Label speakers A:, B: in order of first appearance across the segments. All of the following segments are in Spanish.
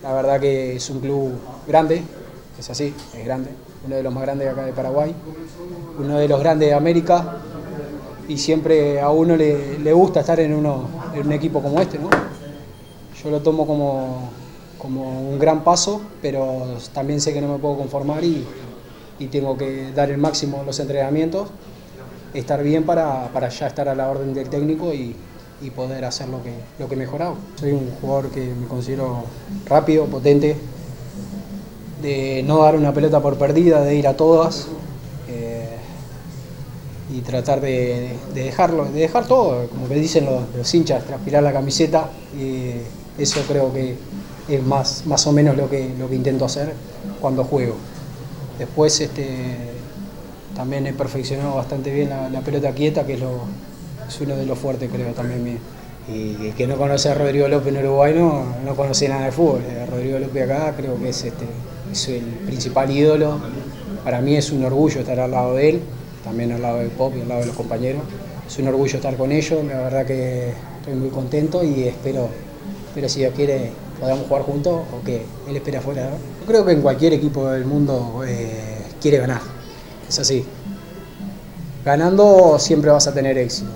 A: La verdad que es un club grande, es así, es grande, uno de los más grandes de acá de Paraguay, uno de los grandes de América, y siempre a uno le gusta estar en un equipo como este, ¿no? Yo lo tomo como un gran paso, pero también sé que no me puedo conformar y tengo que dar el máximo en los entrenamientos, estar bien para ya estar a la orden del técnico y poder hacer lo que he mejorado. Soy un jugador que me considero rápido, potente, de no dar una pelota por perdida, de ir a todas y tratar de dejar todo, como que dicen los hinchas, transpirar la camiseta. Eso creo que es más o menos lo que intento hacer cuando juego. Después también he perfeccionado bastante bien la pelota quieta, que es uno de los fuertes, creo, también mío. Y el que no conoce a Rodrigo López en Uruguay no conoce nada de fútbol. Rodrigo López acá creo que es el principal ídolo. Para mí es un orgullo estar al lado de él, también al lado del Pop y al lado de los compañeros. Es un orgullo estar con ellos, la verdad que estoy muy contento y espero si Dios quiere podamos jugar juntos o que él espera afuera, ¿no? Yo creo que en cualquier equipo del mundo quiere ganar, es así. Ganando siempre vas a tener éxito.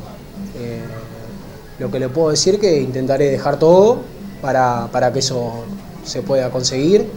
A: Lo que le puedo decir es que intentaré dejar todo para que eso se pueda conseguir